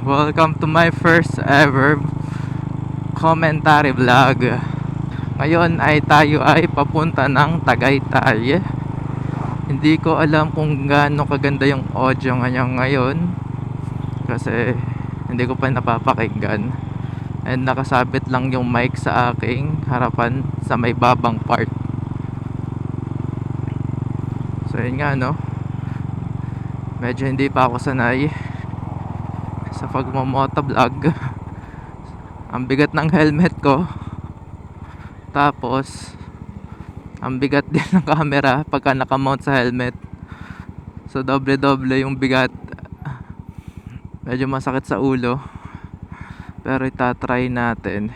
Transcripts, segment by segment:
Welcome to my first ever commentary vlog. Ngayon ay tayo ay papunta ng Tagaytay. Hindi ko alam kung gaano kaganda yung audio ngayon kasi hindi ko pa napapakinggan. And nakasabit lang yung mic sa aking harapan sa may babang part. So yun nga no, medyo hindi pa ako sanay sa pagmamotovlog. Ang bigat ng helmet ko, tapos ang bigat din ng camera pagka nakamount sa helmet. So doble-doble yung bigat. Medyo masakit sa ulo, pero itatry natin.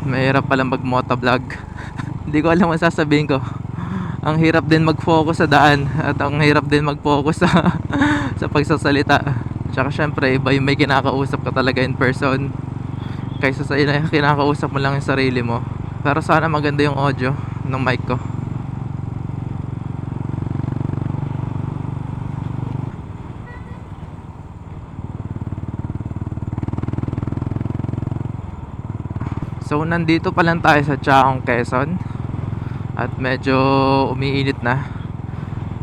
Mahirap pala mag-motovlog. Hindi ko alam ang sasabihin ko. Ang hirap din mag-focus sa daan, at ang hirap din mag-focus sa sa pagsasalita. Tsaka syempre iba yung may kinakausap ka talaga in person kaysa sa kinakausap mo lang yung sarili mo. Pero sana maganda yung audio ng mic ko. So nandito pa lang tayo sa Chaong, Quezon, at medyo umiinit na.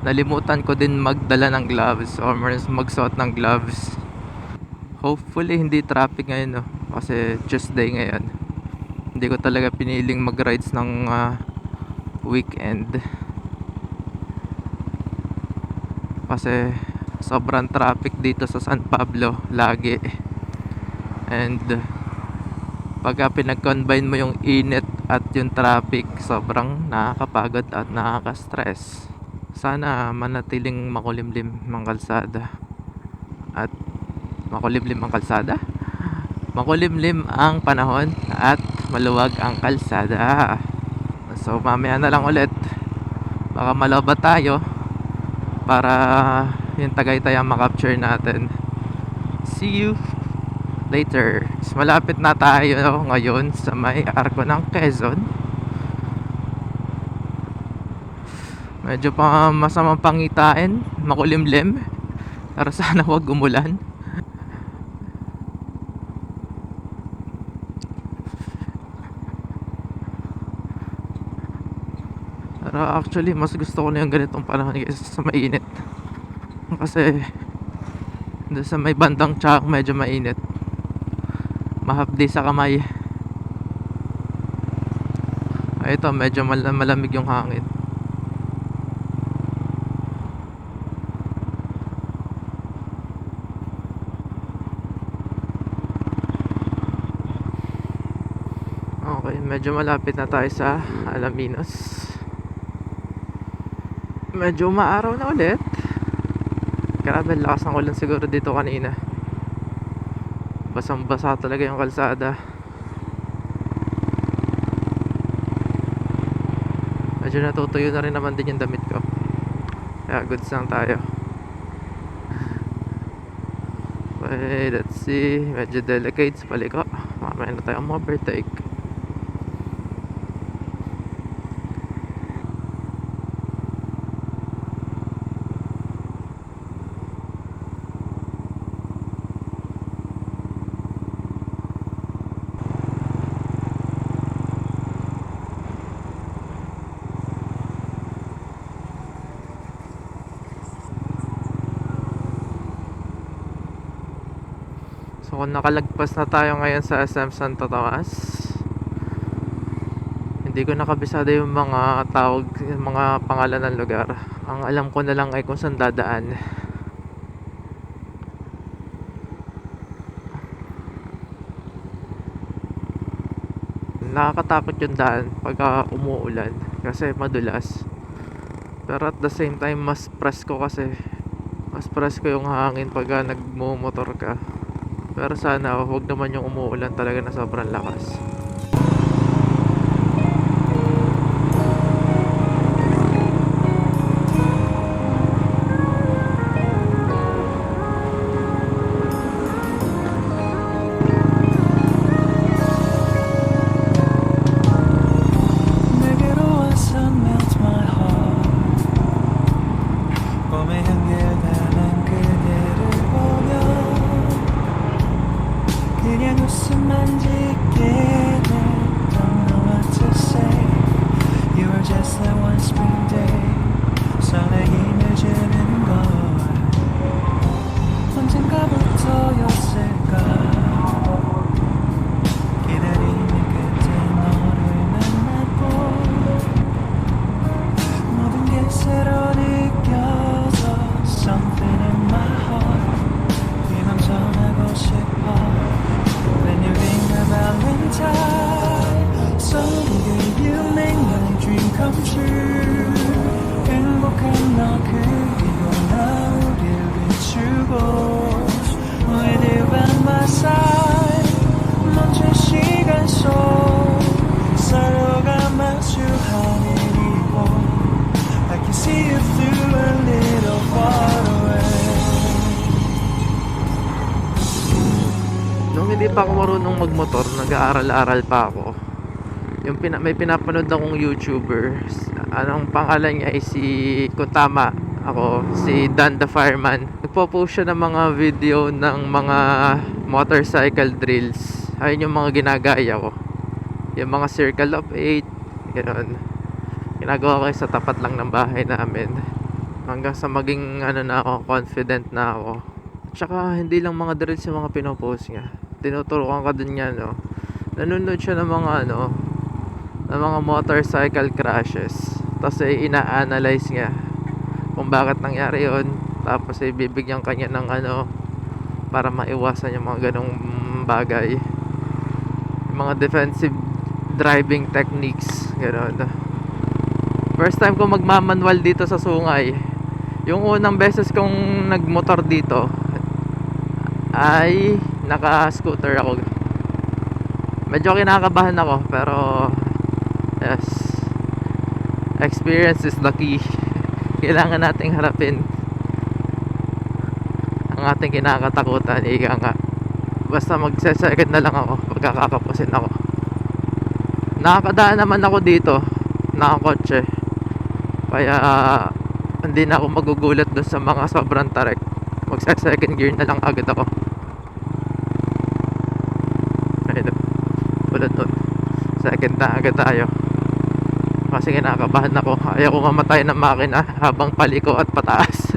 Nalimutan ko din magdala ng gloves or magsuot ng gloves. Hopefully hindi traffic ngayon no, kasi Tuesday ngayon. Hindi ko talaga piniling mag-rides ng weekend kasi sobrang traffic dito sa San Pablo lagi. And pagka pinag-combine mo yung init at yung traffic, sobrang nakakapagod at nakaka-stress. Sana manatiling makulimlim ang kalsada. At makulimlim ang kalsada? Makulimlim ang panahon at maluwag ang kalsada. So mamaya na lang ulit, baka malobat tayo para yung Tagaytay ang makapture natin. See you later. Malapit na tayo ngayon sa may arko ng Quezon. Medyo pa masamang pangitain, makulimlim, pero sana wag umulan. Pero actually mas gusto ko na yung ganitong panahon kaysa sa mainit. Kasi doon sa may bandang Chaong medyo mainit, mahapdi sa kamay. Ito medyo malamig yung hangin. Okay, medyo malapit na tayo sa Alaminos. Medyo maaraw na ulit. Grabe, lakas ng ulan siguro dito kanina. Basang basa talaga yung kalsada. Medyo natutuyo na rin naman din yung damit ko, kaya goods lang tayo. Okay, let's see. Medyo delicate sa paliko. Mamaya na tayo mag-overtake. So kung nakalagpas na tayo ngayon sa SM Santo Tomas, hindi ko nakabisado yung mga tawag, yung mga pangalan ng lugar. Ang alam ko na lang ay kung saan dadaan. Nakakatakot yung daan pagka umuulan kasi madulas. Pero at the same time mas presko kasi. Mas presko yung hangin pagka nagmumotor ka. Pero sana huwag naman yung umuulan talaga na sobrang lakas. 그냥 웃음만 짓게 돼. Don't know what to say. You are just like one spring day. 설레임을 주는 걸 언젠가부터였을까. 기다림의 끝에 너를 만나고 모든 게 새로 느껴져. Something in my heart 이 맘 전하고 싶어. When you ring the valentine song, you make my dream come true. 행복한 너 그리고 나 우릴 비추고 With you by my side 멈춘 시간 속 서로가 마주한 일이고 I can see you through a little far away. Nung hindi pa ako marunong magmotor, nag-aaral-aral pa ako. May pinapanood akong YouTuber. Anong pangalan niya ay kung tama ako, si Dan the Fireman. Nagpo-post siya ng mga video ng mga motorcycle drills. Ayun yung mga ginagaya ko. Yung mga circle of 8, gano'n. Ginagawa ko sa tapat lang ng bahay namin. Hanggang sa maging na ako, confident na ako. Tsaka hindi lang mga drills yung mga pinopost niya. Tinuturuan ka din niya, no. Nanonood siya ng mga ng mga motorcycle crashes. Tapos ina-analyze niya kung bakit nangyari yun. Tapos bibigyan kanya ng para maiwasan yung mga ganong bagay. Yung mga defensive driving techniques, gano'n. First time ko magmamanual dito sa Sungay. Yung unang beses kong nagmotor dito ay naka-scooter ako. Medyo kinakabahan ako, pero yes, experience is the key. Kailangan nating harapin ang ating kinakatakutan. Ika nga, basta magse-second na lang ako pagkakakapusin ako. Nakakadaan naman ako dito, nakakotse, kaya hindi na ako magugulat doon sa mga sobrang tarik. Magse-second gear na lang agad ako. Ayun, tulad nun, second na agad tayo. Kasi kinakabahan ako. Ayaw ko mamatay ng makina habang paliko at pataas.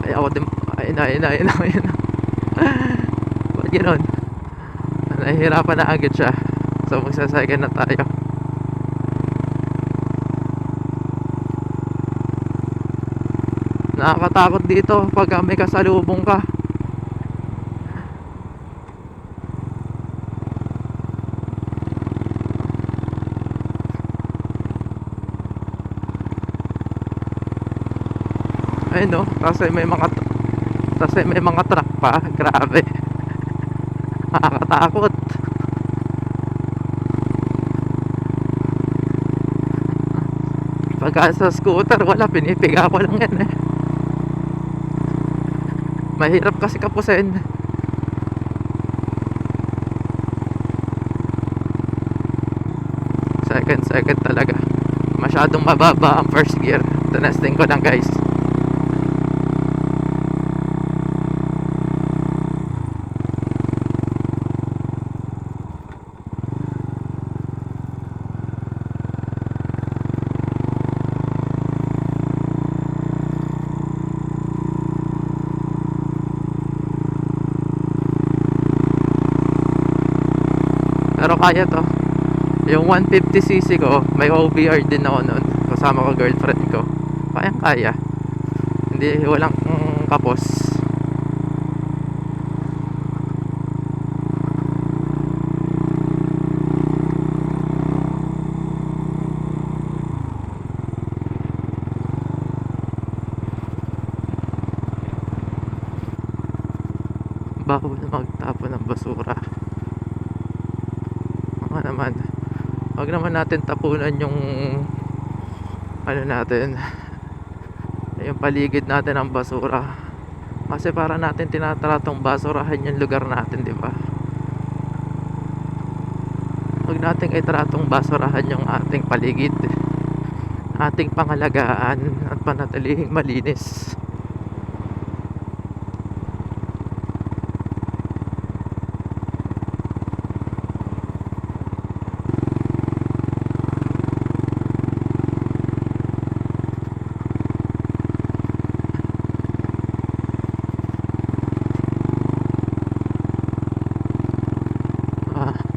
Ayaw ko din. Ayun na. Ba't gano'n? Nahihirapan na agad siya. So magsasecond na tayo. Nakakatakot dito pag may kasalubong ka. Ayun, no, kasi may mga truck pa. Grabe. Nakakatakot. Pagka sa scooter, wala, pinipiga ko lang yan eh. Mahirap kasi kapusin. Second talaga. Masyadong mababa ang first gear. Tinesting ko lang, guys. Pero kaya to. Yung 150cc ko, may OBR din ako noon. Kasama ko girlfriend ko. Kaya. Hindi, walang kapos. Bawal magtapon ng basura. Naman, wag naman natin tapunan yung natin, yung paligid natin ng basura, kasi para natin tinatratong basurahan yung lugar natin, di ba? Wag nating itratong basurahan yung ating paligid, ating pangalagaan at panatilihing malinis.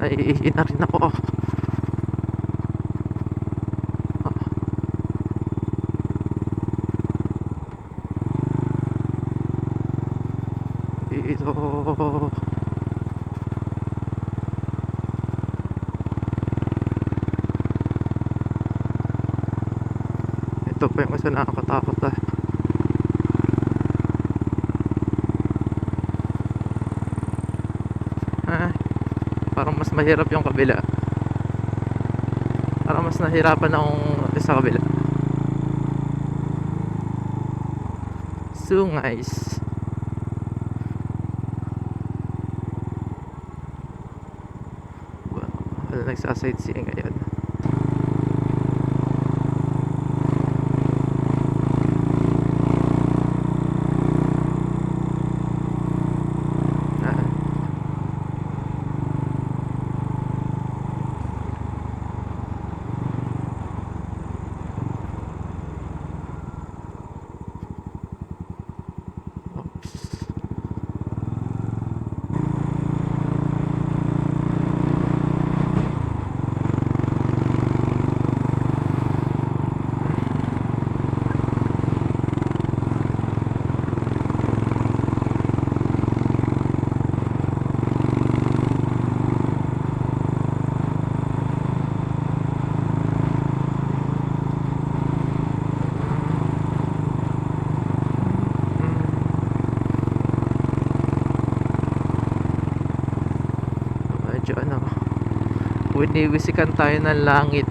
Naiihi na rin ako. Dito. Ito pa yung isa nakakatakot ah. Parang mas mahirap yung kabila. Parang mas nahirapan akong sa kabila. Sungays. Wala nagsasightseeing ngayon. Medyo ano, winiwisikan tayo ng langit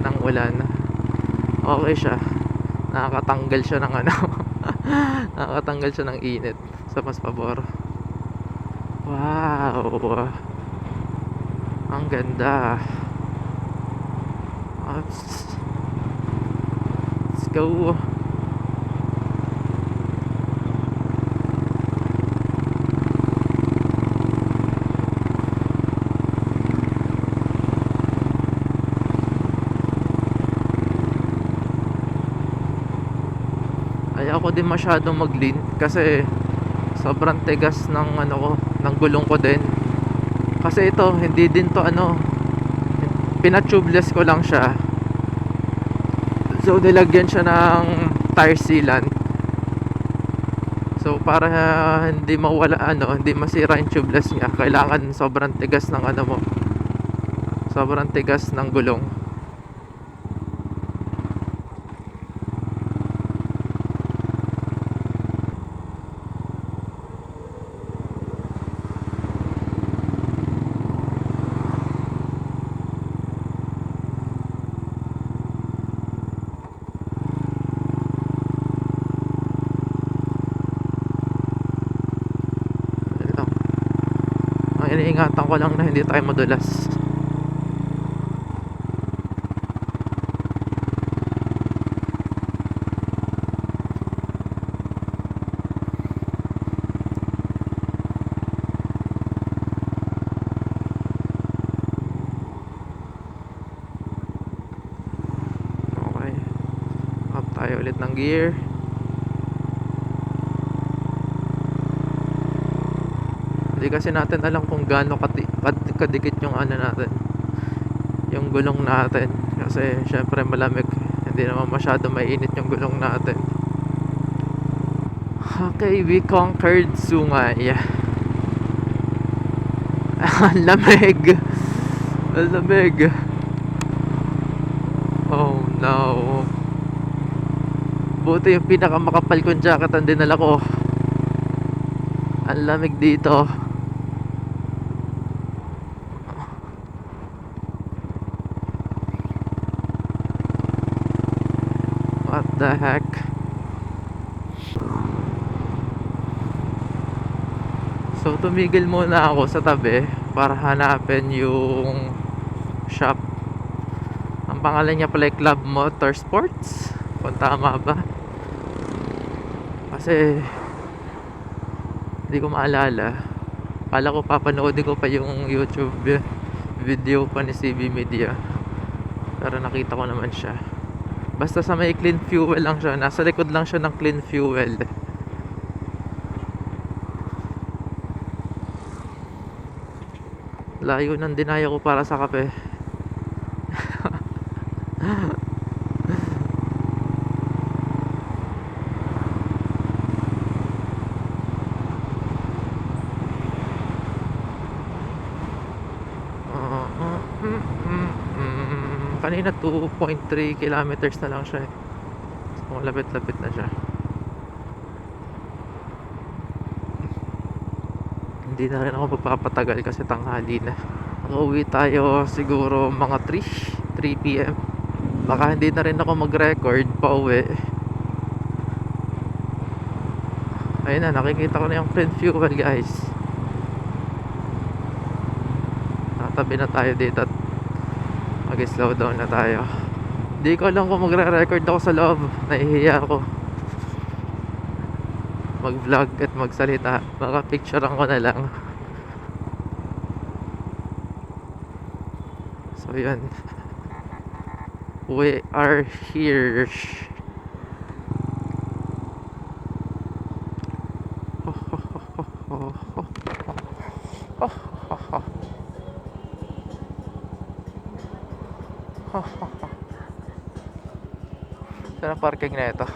ng ulan. Okay siya, nakakatanggal siya ng ano nakakatanggal siya ng init sa mas pabor. Wow, ang ganda. Let's go. Ayaw ko din masyadong mag-lean kasi sobrang tigas ng ano ko, ng gulong ko din. Kasi ito, hindi din to ano, pina-tubeless ko lang siya. So nilagyan siya ng tire sealant. So para hindi mawala ano, hindi masira yung tubeless niya, kailangan sobrang tigas ng ano mo. Sobrang tigas ng gulong. Iniingatan ko lang na hindi tayo madulas. Okay, up tayo ulit ng gear. Hindi kasi natin alam kung gaano kadikit yung ano natin, yung gulong natin, kasi syempre malamig, hindi naman masyado mainit yung gulong natin. Okay, we conquered Sungay. Ang lamig. Ang lamig. Oh no. Buti yung pinakamakapal kong jacket ang dinala ko. Ang lamig dito. What the heck? So tumigil muna ako sa tabi para hanapin yung shop. Ang pangalan niya pala ay Club Motorsports, kung tama ba. Kasi hindi ko maalala. Kala ko papanoodin ko pa yung YouTube video pa ni CB Media, pero nakita ko naman siya. Basta sa may Clean Fuel lang siya, nasa likod lang siya ng Clean Fuel. Layo ng dinaya ko para sa kape. Kanina 2.3 kilometers na lang siya eh. So, lapit-lapit na siya. Hindi na rin ako magpapatagal kasi tanghali na. Nakauwi tayo siguro mga 3 p.m. Baka hindi na rin ako mag-record pa uwi. Ayun na, nakikita ko na yung Clean Fuel, guys. Natabi na tayo dito at mag-slow down na tayo. Di ko alam kung magre-record ako sa loob. Nahihiya ako mag-vlog at magsalita. Baka picturean ko na lang. So yun, we are here. Saan ang parking na ito?